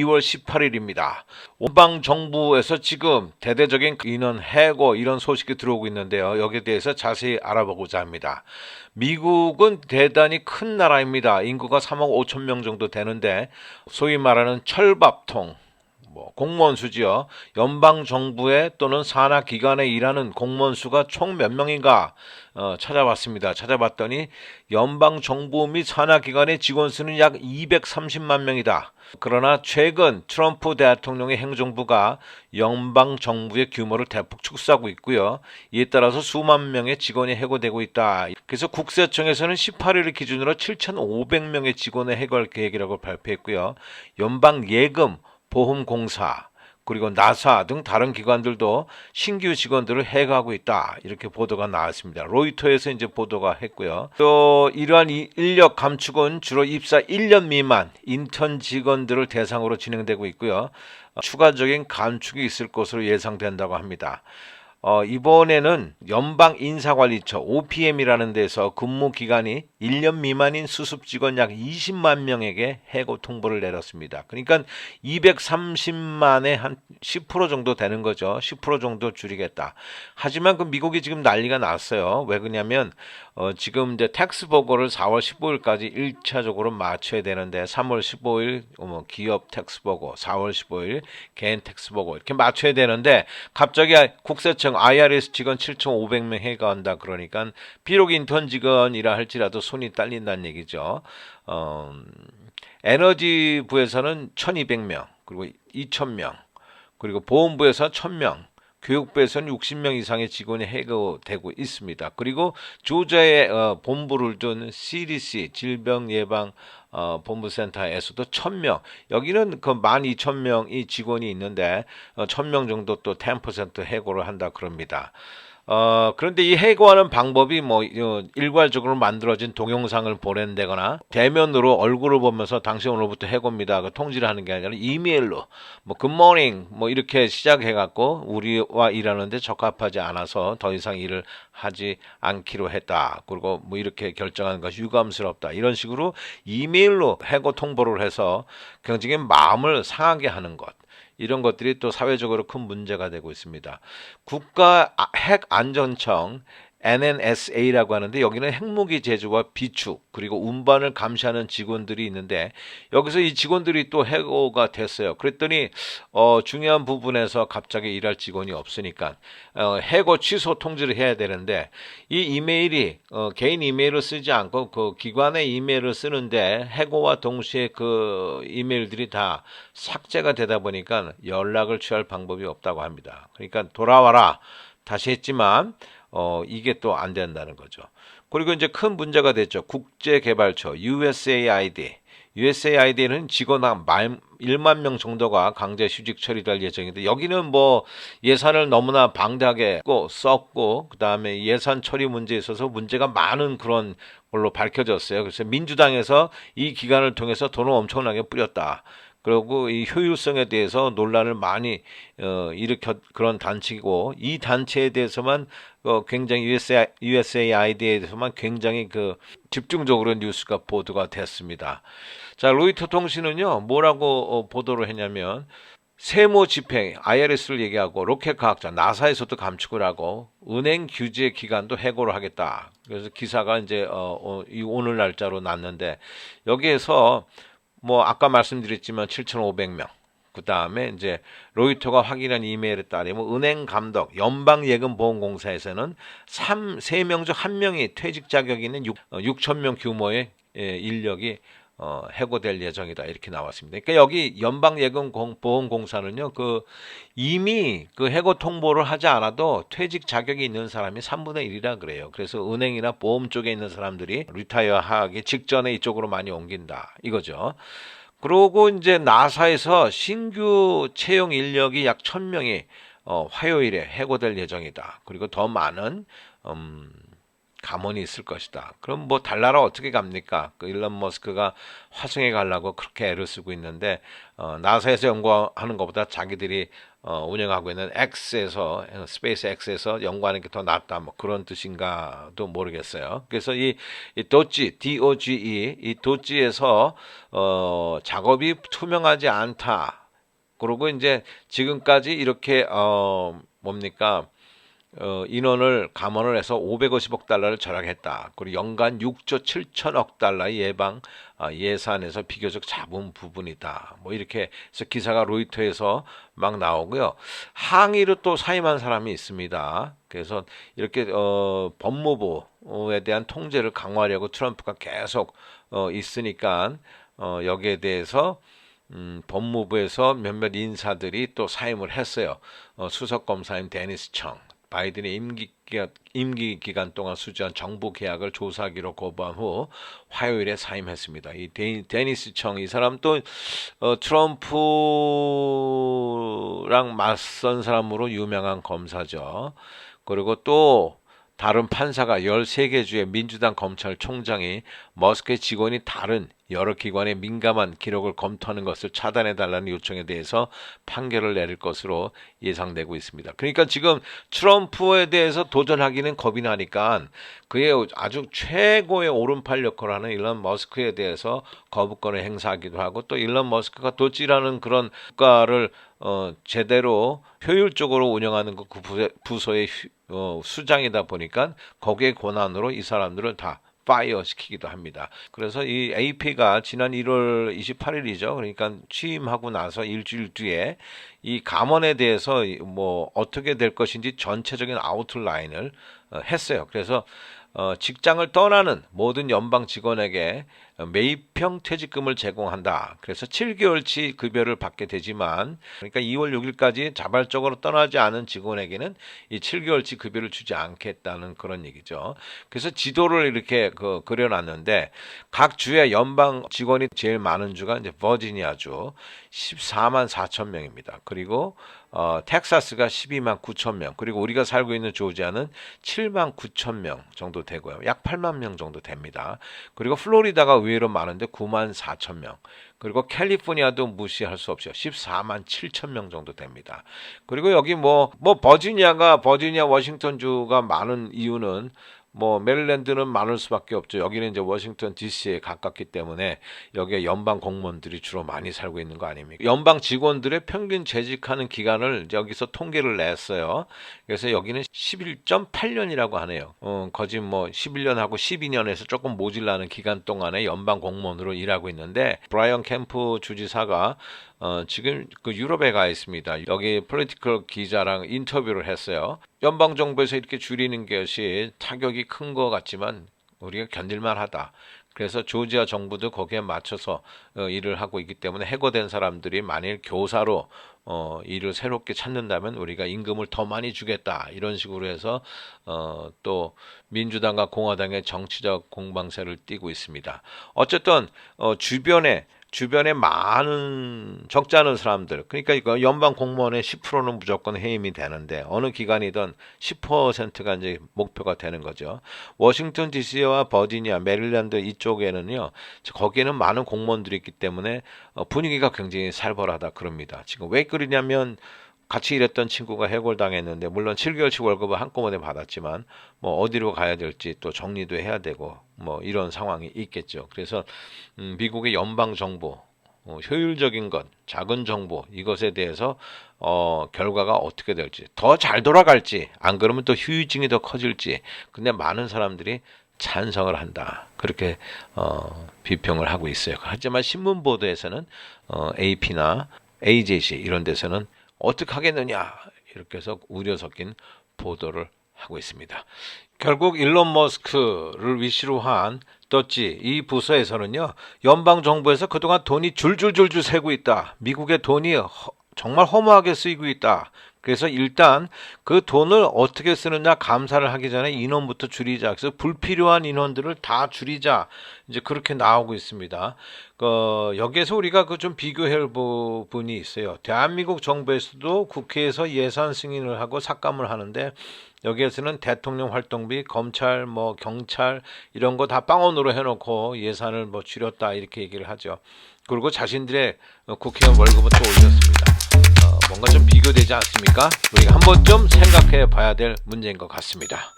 2월 18일입니다. 원방 정부에서 지금 대대적인 인원 해고 이런 소식이 들어오고 있는데요. 여기에 대해서 자세히 알아보고자 합니다. 미국은 대단히 큰 나라입니다. 인구가 3억 5천 명 정도 되는데 소위 말하는 철밥통 공무원 수지요. 연방 정부에 또는 산하 기관에 일하는 공무원 수가 총 몇 명인가 찾아봤습니다. 찾아봤더니 연방 정부 및 산하 기관의 직원 수는 약 230만 명이다. 그러나 최근 트럼프 대통령의 행정부가 연방 정부의 규모를 대폭 축소하고 있고요. 이에 따라서 수만 명의 직원이 해고되고 있다. 그래서 국세청에서는 18일을 기준으로 7,500명의 직원의 해고할 계획이라고 발표했고요. 연방 예금 보험공사 그리고 나사 등 다른 기관들도 신규 직원들을 해고하고 있다. 이렇게 보도가 나왔습니다. 로이터에서 이제 보도가 했고요. 또 이러한 인력 감축은 주로 입사 1년 미만 인턴 직원들을 대상으로 진행되고 있고요. 추가적인 감축이 있을 것으로 예상된다고 합니다. 이번에는 연방인사관리처 OPM이라는 데서 근무 기간이 1년 미만인 수습 직원 약 20만 명에게 해고 통보를 내렸습니다. 그러니까 230만에 한 10% 정도 되는 거죠. 10% 정도 줄이겠다. 하지만 그 미국이 지금 난리가 났어요. 왜 그러냐면 지금 이제 텍스 보고를 4월 15일까지 1차적으로 맞춰야 되는데 3월 15일 기업 텍스 보고, 4월 15일 개인 텍스 보고 이렇게 맞춰야 되는데 갑자기 국세청 IRS 직원 7,500명 해고한다 그러니까 비록 인턴 직원이라 할지라도 손이 딸린다는 얘기죠. 에너지부에서는 1,200명 그리고 2,000명 그리고 보험부에서 1,000명 교육부에서는 60명 이상의 직원이 해고되고 있습니다. 그리고 조자의 본부를 둔 CDC 질병예방 본부센터에서도 1,000명 여기는 그 12,000명이 직원이 있는데 1,000명 정도 또 10% 해고를 한다 그럽니다. 그런데 이 해고하는 방법이 일괄적으로 만들어진 동영상을 보낸다거나 대면으로 얼굴을 보면서 당신 오늘부터 해고입니다. 그 통지를 하는 게 아니라 이메일로 굿모닝 이렇게 시작해갖고 우리와 일하는데 적합하지 않아서 더 이상 일을 하지 않기로 했다. 그리고 이렇게 결정하는 것이 유감스럽다. 이런 식으로 이메일로 해고 통보를 해서 굉장히 마음을 상하게 하는 것. 이런 것들이 또 사회적으로 큰 문제가 되고 있습니다. 국가핵안전청 NNSA라고 하는데 여기는 핵무기 제조와 비축 그리고 운반을 감시하는 직원들이 있는데 여기서 이 직원들이 또 해고가 됐어요. 그랬더니 중요한 부분에서 갑자기 일할 직원이 없으니까 해고 취소 통지를 해야 되는데 이 이메일이 개인 이메일을 쓰지 않고 그 기관의 이메일을 쓰는데 해고와 동시에 그 이메일들이 다 삭제가 되다 보니까 연락을 취할 방법이 없다고 합니다. 그러니까 돌아와라 다시 했지만 이게 또 안 된다는 거죠. 그리고 이제 큰 문제가 됐죠. 국제개발처 USAID. USAID는 직원 한 1만 명 정도가 강제 휴직 처리될 예정인데 여기는 예산을 너무나 방대하게 썼고 그다음에 예산 처리 문제에 있어서 문제가 많은 그런 걸로 밝혀졌어요. 그래서 민주당에서 이 기간을 통해서 돈을 엄청나게 뿌렸다. 그리고 이 효율성에 대해서 논란을 많이 일으켰 그런 단체이고 이 단체에 대해서만 굉장히 USAID에 대해서만 굉장히 집중적으로 뉴스가 보도가 됐습니다. 자, 로이터 통신은요 뭐라고 보도를 했냐면 세무 집행 IRS를 얘기하고 로켓 과학자 나사에서도 감축을 하고 은행 규제 기관도 해고를 하겠다. 그래서 기사가 이제 오늘 날짜로 났는데 여기에서 아까 말씀드렸지만 7,500명. 그 다음에 이제 로이터가 확인한 이메일에 따르면 은행 감독, 연방예금보험공사에서는 3명 중 1명이 퇴직 자격이 있는 6,000명 규모의 인력이 해고될 예정이다. 이렇게 나왔습니다. 그러니까 여기 연방예금보험공사는요, 이미 해고 통보를 하지 않아도 퇴직 자격이 있는 사람이 3분의 1이라 그래요. 그래서 은행이나 보험 쪽에 있는 사람들이 리타이어 하기 직전에 이쪽으로 많이 옮긴다. 이거죠. 그리고 이제 나사에서 신규 채용 인력이 약 1,000명이 화요일에 해고될 예정이다. 그리고 더 많은 감원이 있을 것이다. 그럼 뭐 달나라 어떻게 갑니까? 그 일론 머스크가 화성에 가려고 그렇게 애를 쓰고 있는데 나사에서 연구하는 것보다 자기들이 운영하고 있는 X에서 스페이스 X에서 연구하는 게 더 낫다. 뭐 그런 뜻인가도 모르겠어요. 그래서 이 도지 DOGE 이 도지에서 작업이 투명하지 않다. 그리고 이제 지금까지 이렇게 뭡니까? 인원을 감원을 해서 550억 달러를 절약했다. 그리고 연간 6조 7천억 달러의 예산에서 비교적 작은 부분이다. 뭐 이렇게 해서 기사가 로이터에서 막 나오고요. 항의로 또 사임한 사람이 있습니다. 그래서 이렇게 법무부에 대한 통제를 강화하려고 트럼프가 계속 있으니까 여기에 대해서 법무부에서 몇몇 인사들이 또 사임을 했어요. 수석 검사인 데니스 청. 바이든의 임기 기간 동안 수주한 정부 계약을 조사하기로 거부한 후 화요일에 사임했습니다. 이 데니스 청 이 사람 또 트럼프랑 맞선 사람으로 유명한 검사죠. 그리고 또 다른 판사가 13개 주의 민주당 검찰총장이 머스크의 직원이 다른 여러 기관의 민감한 기록을 검토하는 것을 차단해달라는 요청에 대해서 판결을 내릴 것으로 예상되고 있습니다. 그러니까 지금 트럼프에 대해서 도전하기는 겁이 나니까 그의 아주 최고의 오른팔 역할을 하는 일론 머스크에 대해서 거부권을 행사하기도 하고 또 일론 머스크가 도지라는 그런 국가를 제대로 효율적으로 운영하는 그 부서의 수장이다 보니까 거기에 권한으로 이 사람들을 다 파이어 시키기도 합니다. 그래서 이 AP가 지난 1월 28일이죠. 그러니까 취임하고 나서 일주일 뒤에 이 감원에 대해서 뭐 어떻게 될 것인지 전체적인 아웃라인을 했어요. 그래서 직장을 떠나는 모든 연방 직원에게 매입형 퇴직금을 제공한다. 그래서 7개월치 급여를 받게 되지만 그러니까 2월 6일까지 자발적으로 떠나지 않은 직원에게는 이 7개월치 급여를 주지 않겠다는 그런 얘기죠. 그래서 지도를 이렇게 그려놨는데 각 주의 연방 직원이 제일 많은 주가 이제 버지니아주 14만 4천 명입니다. 그리고 텍사스가 12만 9천 명, 그리고 우리가 살고 있는 조지아는 7만 9천 명 정도 되고요. 약 8만 명 정도 됩니다. 그리고 플로리다가 의외로 많은데 9만 4천 명, 그리고 캘리포니아도 무시할 수 없죠. 14만 7천 명 정도 됩니다. 그리고 여기 버지니아, 워싱턴주가 많은 이유는 메릴랜드는 많을 수밖에 없죠. 여기는 이제 워싱턴 DC에 가깝기 때문에 여기에 연방 공무원들이 주로 많이 살고 있는 거 아닙니까? 연방 직원들의 평균 재직하는 기간을 여기서 통계를 냈어요. 그래서 여기는 11.8년이라고 하네요. 거진 11년하고 12년에서 조금 모질라는 기간 동안에 연방 공무원으로 일하고 있는데 브라이언 캠프 주지사가 지금 그 유럽에 가 있습니다. 여기 폴리티컬 기자랑 인터뷰를 했어요. 연방 정부에서 이렇게 줄이는 것이 타격이 큰 것 같지만 우리가 견딜만 하다. 그래서 조지아 정부도 거기에 맞춰서 일을 하고 있기 때문에 해고된 사람들이 만일 교사로 일을 새롭게 찾는다면 우리가 임금을 더 많이 주겠다. 이런 식으로 해서 또 민주당과 공화당의 정치적 공방세를 띠고 있습니다. 어쨌든 주변에 많은 적지 않은 사람들, 그러니까 이거 연방 공무원의 10%는 무조건 해임이 되는데 어느 기관이든 10%가 이제 목표가 되는 거죠. 워싱턴 DC와 버지니아, 메릴랜드 이쪽에는요, 거기에는 많은 공무원들이 있기 때문에 분위기가 굉장히 살벌하다 그럽니다. 지금 왜 그러냐면 같이 일했던 친구가 해고당했는데 물론 7개월치 월급을 한꺼번에 받았지만 어디로 가야 될지 또 정리도 해야 되고 이런 상황이 있겠죠. 그래서 미국의 연방 정부 효율적인 것, 작은 정부 이것에 대해서 결과가 어떻게 될지 더 잘 돌아갈지 안 그러면 또 후유증이 더 커질지 근데 많은 사람들이 찬성을 한다. 그렇게 비평을 하고 있어요. 하지만 신문 보도에서는 AP나 AJC 이런 데서는 어떻게 하겠느냐 이렇게 해서 우려 섞인 보도를 하고 있습니다. 결국 일론 머스크를 위시로 한 도지 이 부서에서는요, 연방 정부에서 그동안 돈이 줄줄줄줄 새고 있다. 미국의 돈이 정말 허무하게 쓰이고 있다. 그래서 일단 그 돈을 어떻게 쓰느냐 감사를 하기 전에 인원부터 줄이자. 그래서 불필요한 인원들을 다 줄이자. 이제 그렇게 나오고 있습니다. 여기에서 우리가 좀 비교할 부분이 있어요. 대한민국 정부에서도 국회에서 예산 승인을 하고 삭감을 하는데 여기에서는 대통령 활동비, 검찰, 뭐 경찰 이런 거 다 빵원으로 해놓고 예산을 뭐 줄였다 이렇게 얘기를 하죠. 그리고 자신들의 국회의원 월급은 또 올렸습니다. 뭔가 좀 비교되지 않습니까? 우리가 한번 좀 생각해 봐야 될 문제인 것 같습니다.